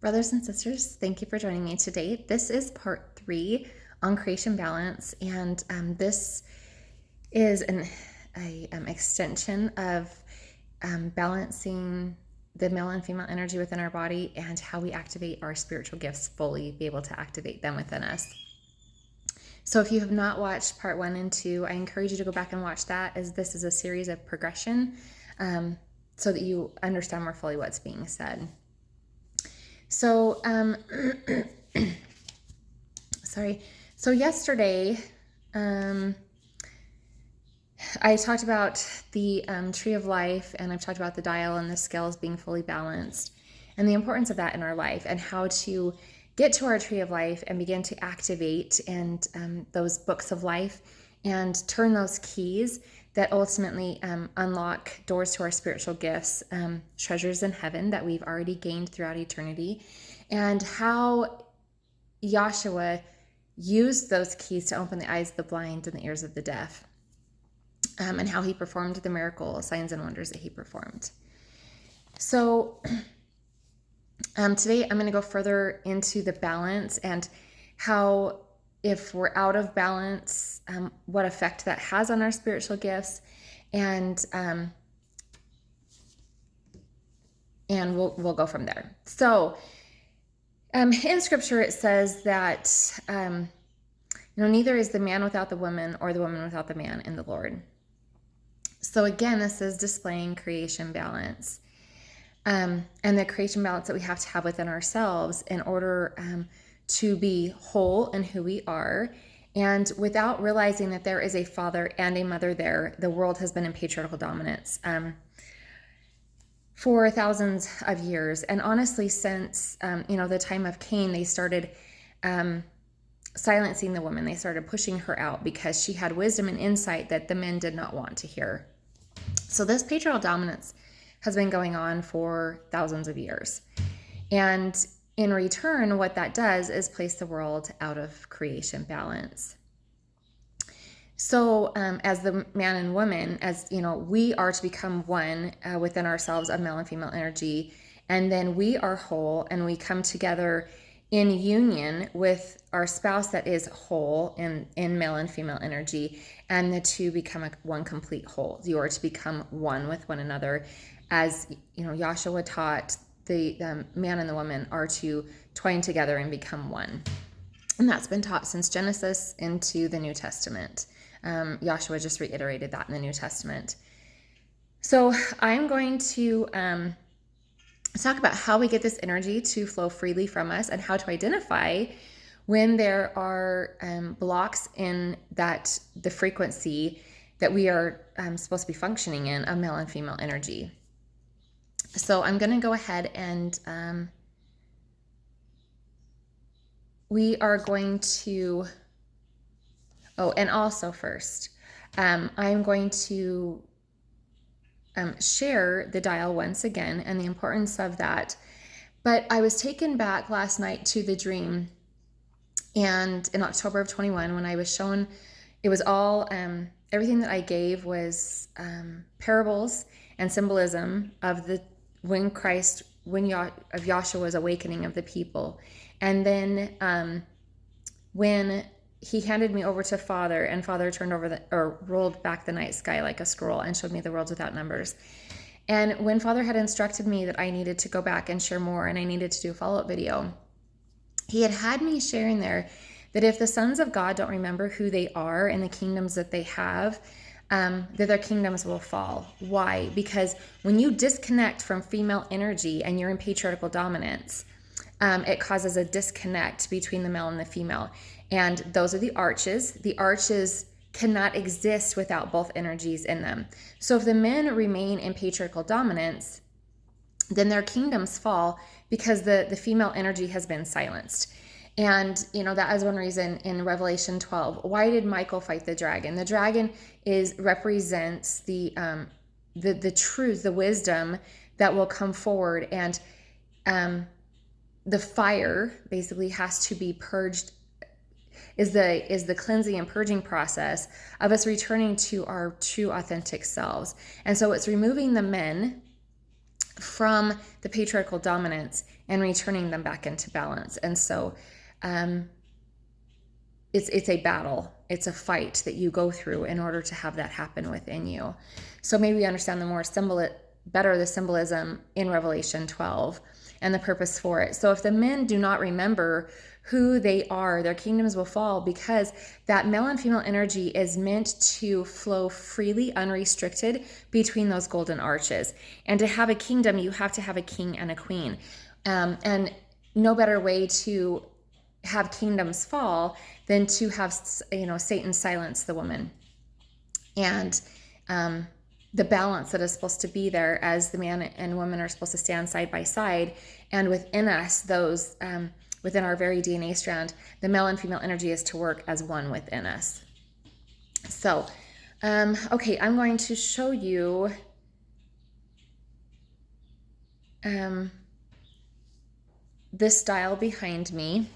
Brothers and sisters, thank you for joining me today. This is part 3 on creation balance, and this is an extension of balancing the male and female energy within our body and how we activate our spiritual gifts fully, be able to activate them within us. So if you have not watched part 1 and 2, I encourage you to go back and watch that, as this is a series of progression so that you understand more fully what's being said. So, sorry. So yesterday, I talked about the tree of life, and I've talked about the dial and the scales being fully balanced, and the importance of that in our life, and how to get to our tree of life and begin to activate and those books of life and turn those keys that ultimately unlock doors to our spiritual gifts, treasures in heaven that we've already gained throughout eternity, and how Yahshua used those keys to open the eyes of the blind and the ears of the deaf, and how he performed the miracle signs and wonders that he performed. So today I'm going to go further into the balance and how, if we're out of balance, what effect that has on our spiritual gifts, and we'll go from there. So in Scripture it says that neither is the man without the woman or the woman without the man in the Lord. So again, this is displaying creation balance, and the creation balance that we have to have within ourselves in order to be whole in who we are. And without realizing that there is a father and a mother there, the world has been in patriarchal dominance for thousands of years. And honestly, since the time of Cain, they started silencing the woman. They started pushing her out because she had wisdom and insight that the men did not want to hear. So this patriarchal dominance has been going on for thousands of years. And in return, what that does is place the world out of creation balance. So as the man and woman, as we are to become one within ourselves of male and female energy, and then we are whole and we come together in union with our spouse that is whole in male and female energy, and the two become one complete whole. You are to become one with one another, as Yahshua taught. The man and the woman are to twine together and become one. And that's been taught since Genesis into the New Testament. Yahshua just reiterated that in the New Testament. So I'm going to talk about how we get this energy to flow freely from us, and how to identify when there are blocks in the frequency that we are supposed to be functioning in, of male and female energy. So I'm going to go ahead and we are going to, and also first, I'm going to share the dial once again and the importance of that. But I was taken back last night to the dream, and in October of 21, when I was shown, it was all, everything that I gave was parables and symbolism of when Yahshua was awakening of the people. And then when he handed me over to Father, and Father turned over rolled back the night sky like a scroll and showed me the worlds without numbers. And when Father had instructed me that I needed to go back and share more, and I needed to do a follow-up video, he had me sharing there that if the sons of God don't remember who they are and the kingdoms that they have, that their kingdoms will fall. Why? Because when you disconnect from female energy and you're in patriarchal dominance, it causes a disconnect between the male and the female. And those are the arches. The arches cannot exist without both energies in them. So if the men remain in patriarchal dominance, then their kingdoms fall because the female energy has been silenced. And, that is one reason in Revelation 12, why did Michael fight the dragon? The dragon represents the truth, the wisdom that will come forward. And the fire basically has to be purged, is the cleansing and purging process of us returning to our true authentic selves. And so it's removing the men from the patriarchal dominance and returning them back into balance. And so it's a battle. It's a fight that you go through in order to have that happen within you. So maybe we understand better the symbolism in Revelation 12 and the purpose for it. So if the men do not remember who they are, their kingdoms will fall, because that male and female energy is meant to flow freely, unrestricted between those golden arches. And to have a kingdom, you have to have a king and a queen. And no better way to have kingdoms fall than to have, Satan silence the woman. And the balance that is supposed to be there, as the man and woman are supposed to stand side by side. And within us, those within our very DNA strand, the male and female energy is to work as one within us. So, okay, I'm going to show you this dial behind me,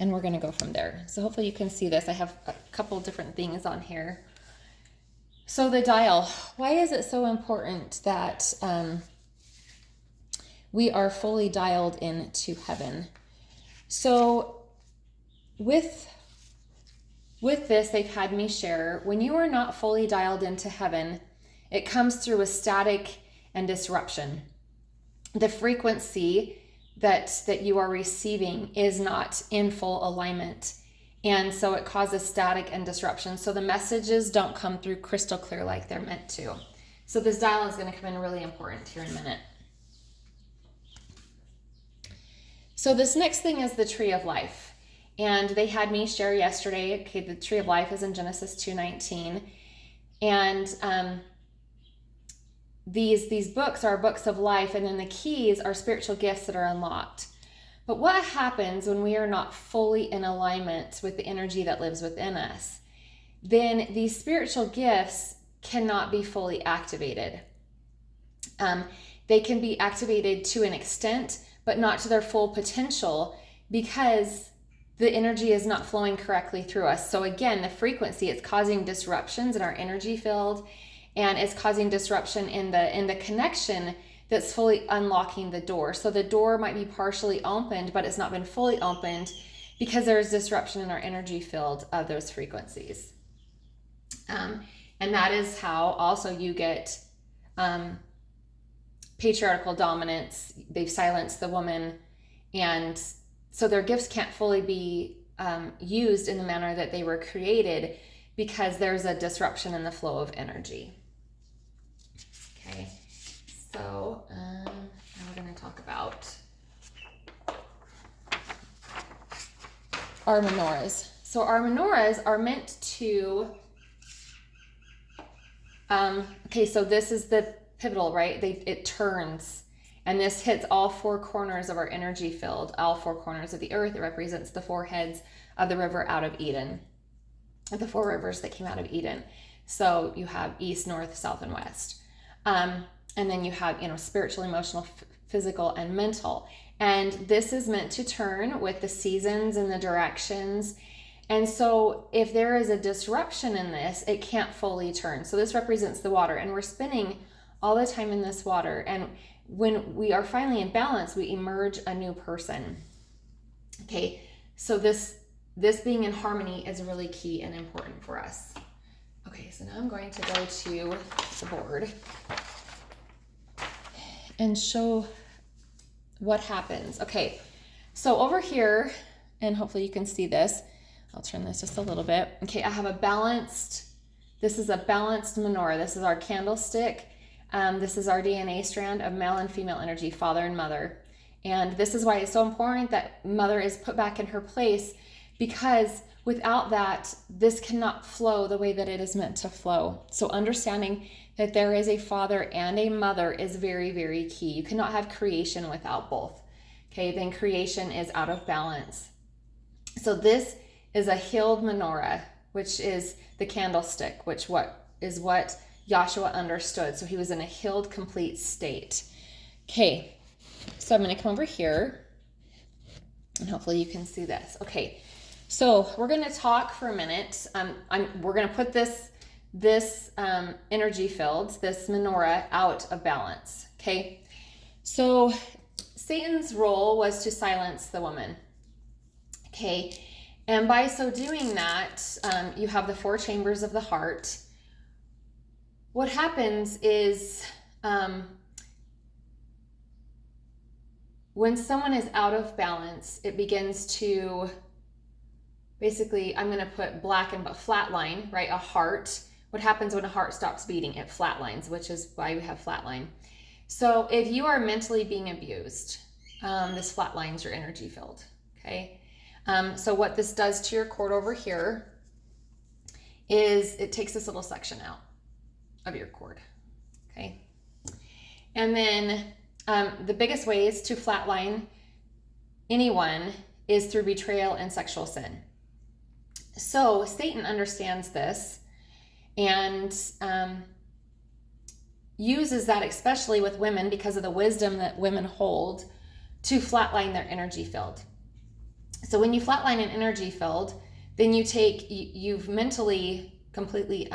and we're going to go from there. So hopefully you can see this. I have a couple different things on here. So the dial, why is it so important that we are fully dialed into heaven? So with this, they've had me share, when you are not fully dialed into heaven, it comes through with static and disruption. The frequency that you are receiving is not in full alignment. And so it causes static and disruption. So the messages don't come through crystal clear like they're meant to. So this dial is going to come in really important here in a minute. So this next thing is the tree of life. And they had me share yesterday, okay, the tree of life is in Genesis 2:19. And these books are books of life, and then the keys are spiritual gifts that are unlocked. But what happens when we are not fully in alignment with the energy that lives within us? Then these spiritual gifts cannot be fully activated. They can be activated to an extent, but not to their full potential, because the energy is not flowing correctly through us. So again, the frequency, it's causing disruptions in our energy field, and it's causing disruption in the connection that's fully unlocking the door. So the door might be partially opened, but it's not been fully opened because there's disruption in our energy field of those frequencies. And that is how also you get patriarchal dominance. They've silenced the woman, and so their gifts can't fully be used in the manner that they were created because there's a disruption in the flow of energy. Okay. So now we're going to talk about our menorahs. So our menorahs are meant to, okay, so this is the pivotal, right? It turns, and this hits all four corners of our energy field, all four corners of the earth. It represents the four heads of the river out of Eden, the four rivers that came out of Eden. So you have east, north, south, and west. And then you have, spiritual, emotional, physical, and mental. And this is meant to turn with the seasons and the directions. And so if there is a disruption in this, it can't fully turn. So this represents the water, and we're spinning all the time in this water. And when we are finally in balance, we emerge a new person. Okay, so this being in harmony is really key and important for us. Okay, so now I'm going to go to the board and show what happens. Okay, so over here, and hopefully you can see this, I'll turn this just a little bit. Okay, I have this is a balanced menorah. This is our candlestick. This is our DNA strand of male and female energy, father and mother. And this is why it's so important that mother is put back in her place, because without that, this cannot flow the way that it is meant to flow. So understanding that there is a father and a mother is very, very key. You cannot have creation without both. Okay, then creation is out of balance. So this is a healed menorah, which is the candlestick, which is what Joshua understood. So he was in a healed, complete state. Okay, so I'm going to come over here, and hopefully you can see this. Okay, so we're going to talk for a minute. We're going to put this energy field, this menorah, out of balance. Okay, so Satan's role was to silence the woman. Okay. And by so doing that, you have the 4 chambers of the heart. What happens is when someone is out of balance, it begins to basically, I'm going to put black and flatline, right? A heart. What happens when a heart stops beating? It flatlines, which is why we have flatline. So if you are mentally being abused, this flatlines your energy field, okay? So what this does to your cord over here is it takes this little section out of your cord, okay? And then the biggest ways to flatline anyone is through betrayal and sexual sin. So Satan understands this and uses that, especially with women, because of the wisdom that women hold, to flatline their energy field. So when you flatline an energy field, then you've mentally completely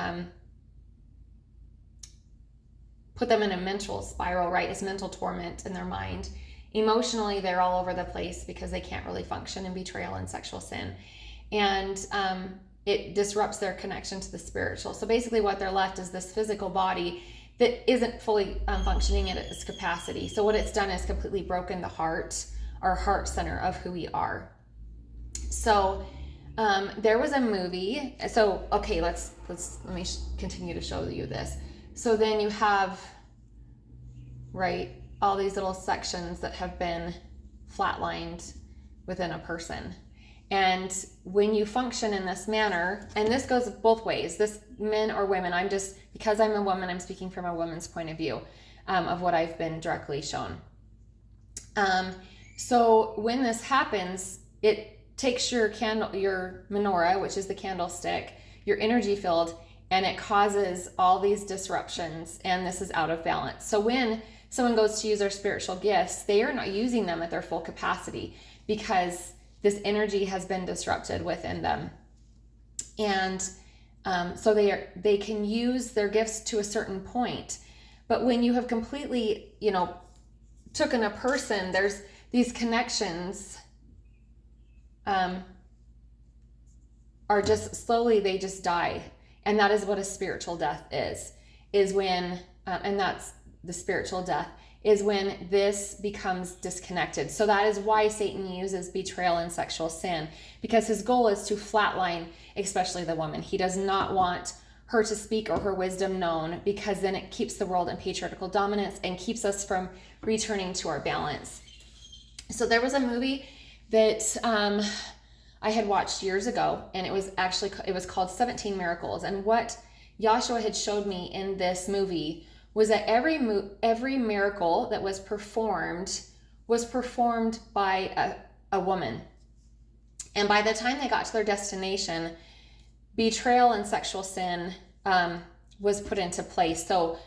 put them in a mental spiral, right? It's mental torment in their mind. Emotionally, they're all over the place because they can't really function in betrayal and sexual sin. And it disrupts their connection to the spiritual. So basically what they're left is this physical body that isn't fully functioning at its capacity. So what it's done is completely broken the heart, our heart center of who we are. So there was a movie. So, okay, let me continue to show you this. So then you have, right, all these little sections that have been flatlined within a person. And when you function in this manner, and this goes both ways, this men or women, because I'm a woman, I'm speaking from a woman's point of view of what I've been directly shown. So when this happens, it takes your menorah, which is the candlestick, your energy field, and it causes all these disruptions, and this is out of balance. So when someone goes to use their spiritual gifts, they are not using them at their full capacity because this energy has been disrupted within them. And so they can use their gifts to a certain point. But when you have completely, taken a person, there's these connections are just slowly, they just die. And that is what a spiritual death is when, and that's the spiritual death, is when this becomes disconnected. So that is why Satan uses betrayal and sexual sin, because his goal is to flatline, especially the woman. He does not want her to speak or her wisdom known, because then it keeps the world in patriarchal dominance and keeps us from returning to our balance. So there was a movie that I had watched years ago, and it was called 17 Miracles. And what Joshua had showed me in this movie was that every miracle that was performed by a woman. And by the time they got to their destination, betrayal and sexual sin was put into place. So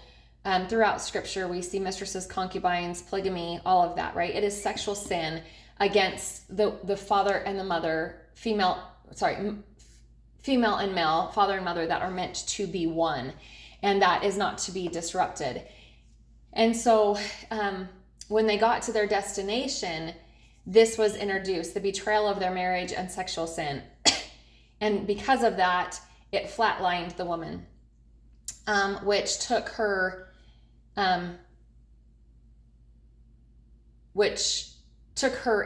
throughout scripture, we see mistresses, concubines, polygamy, all of that, right? It is sexual sin against the father and the mother, female and male, father and mother, that are meant to be one. And that is not to be disrupted. And so when they got to their destination, this was introduced, the betrayal of their marriage and sexual sin. And because of that, it flatlined the woman, which took her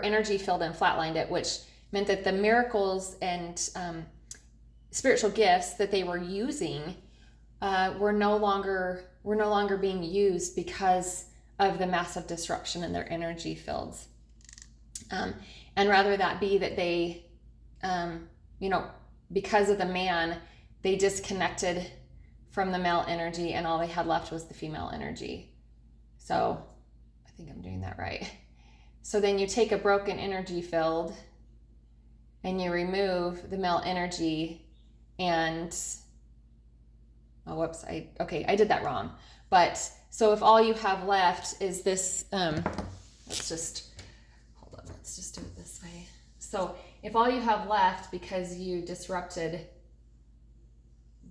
energy field and flatlined it, which meant that the miracles and spiritual gifts that they were using were no longer being used because of the massive disruption in their energy fields. And rather that be that they, because of the man, they disconnected from the male energy, and all they had left was the female energy. So I think I'm doing that right. So then you take a broken energy field and you remove the male energy, and I did that wrong. But so if all you have left is this, let's just do it this way. So if all you have left, because you disrupted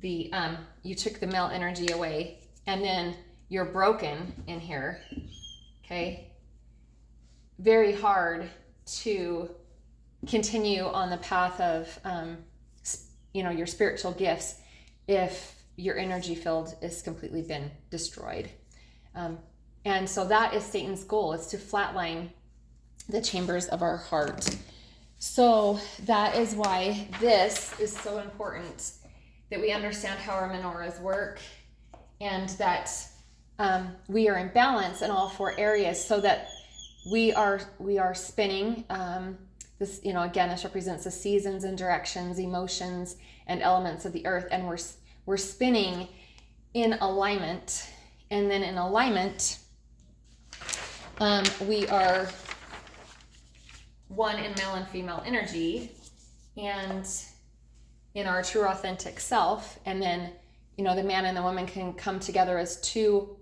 you took the male energy away, and then you're broken in here, okay? very hard to continue on the path of, your spiritual gifts if your energy field is completely been destroyed. And so that is Satan's goal, is to flatline the chambers of our heart. So that is why this is so important, that we understand how our menorahs work, and that we are in balance in all four areas, so that we are spinning. This, again, this represents the seasons and directions, emotions, and elements of the earth, and we're spinning in alignment. And then in alignment, we are one in male and female energy, and in our true authentic self. And then, the man and the woman can come together as two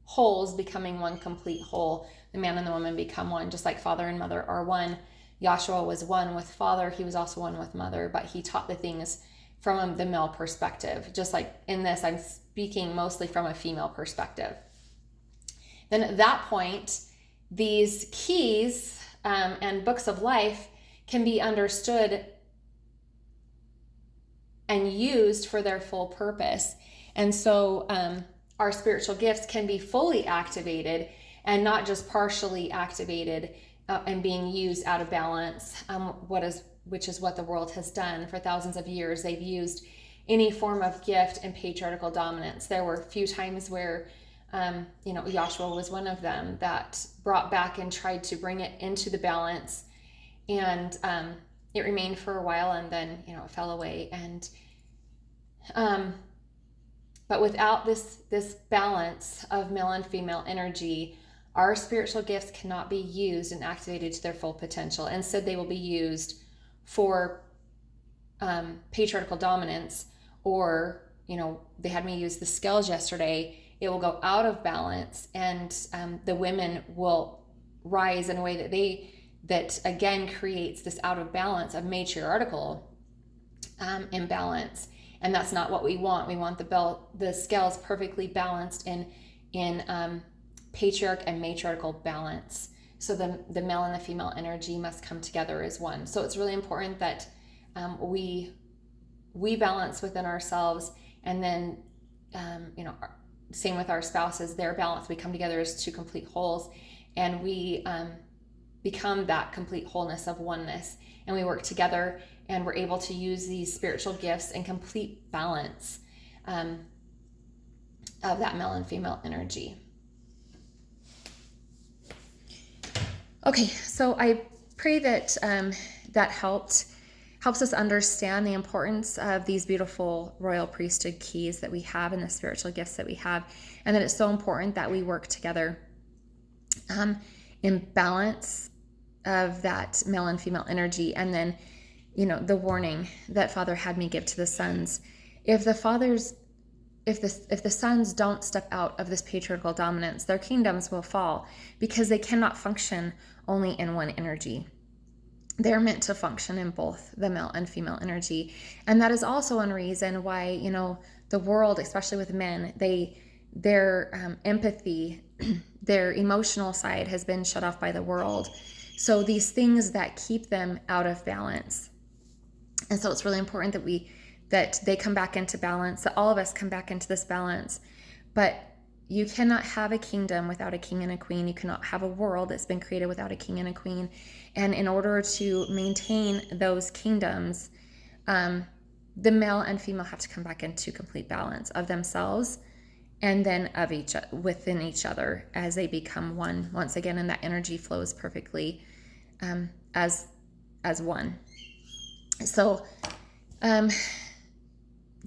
wholes, becoming one complete whole. The man and the woman become one, just like father and mother are one. Yahshua was one with Father. He was also one with Mother, but he taught the things from the male perspective. Just like in this, I'm speaking mostly from a female perspective. Then at that point, these keys and books of life can be understood and used for their full purpose. And so our spiritual gifts can be fully activated and not just partially activated and being used out of balance, which is what the world has done for thousands of years. They've used any form of gift and patriarchal dominance. There were a few times where, Yahshua was one of them that brought back and tried to bring it into the balance, and it remained for a while, and then, it fell away. And but without this balance of male and female energy, our spiritual gifts cannot be used and activated to their full potential. Instead, they will be used for patriarchal dominance, or, they had me use the scales yesterday. It will go out of balance, and the women will rise in a way that again creates this out of balance of matriarchal imbalance. And that's not what we want. We want the scales perfectly balanced in patriarch and matriarchal balance. So the male and the female energy must come together as one. So it's really important that we balance within ourselves, and then same with our spouses, their balance. We come together as two complete wholes, and we become that complete wholeness of oneness, and we work together, and we're able to use these spiritual gifts in complete balance of that male and female energy. Okay, so I pray that that helps us understand the importance of these beautiful royal priesthood keys that we have and the spiritual gifts that we have, and that it's so important that we work together in balance of that male and female energy. And then, the warning that Father had me give to the sons: if the sons don't step out of this patriarchal dominance, their kingdoms will fall, because they cannot function only in one energy. They're meant to function in both the male and female energy. And that is also one reason why, the world, especially with men, their empathy, their emotional side has been shut off by the world. So these things that keep them out of balance. And so it's really important that they come back into balance, that all of us come back into this balance. But you cannot have a kingdom without a king and a queen. You cannot have a world that's been created without a king and a queen. And in order to maintain those kingdoms, the male and female have to come back into complete balance of themselves, and then of within each other, as they become one once again, and that energy flows perfectly as one. So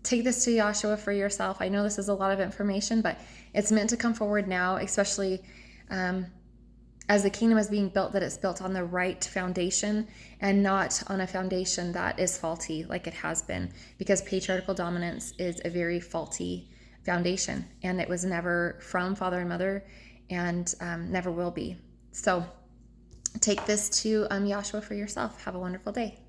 take this to Yahshua for yourself. I know this is a lot of information, but it's meant to come forward now, especially as the kingdom is being built, that it's built on the right foundation and not on a foundation that is faulty like it has been, because patriarchal dominance is a very faulty foundation, and it was never from Father and Mother, and never will be. So take this to Yahshua for yourself. Have a wonderful day.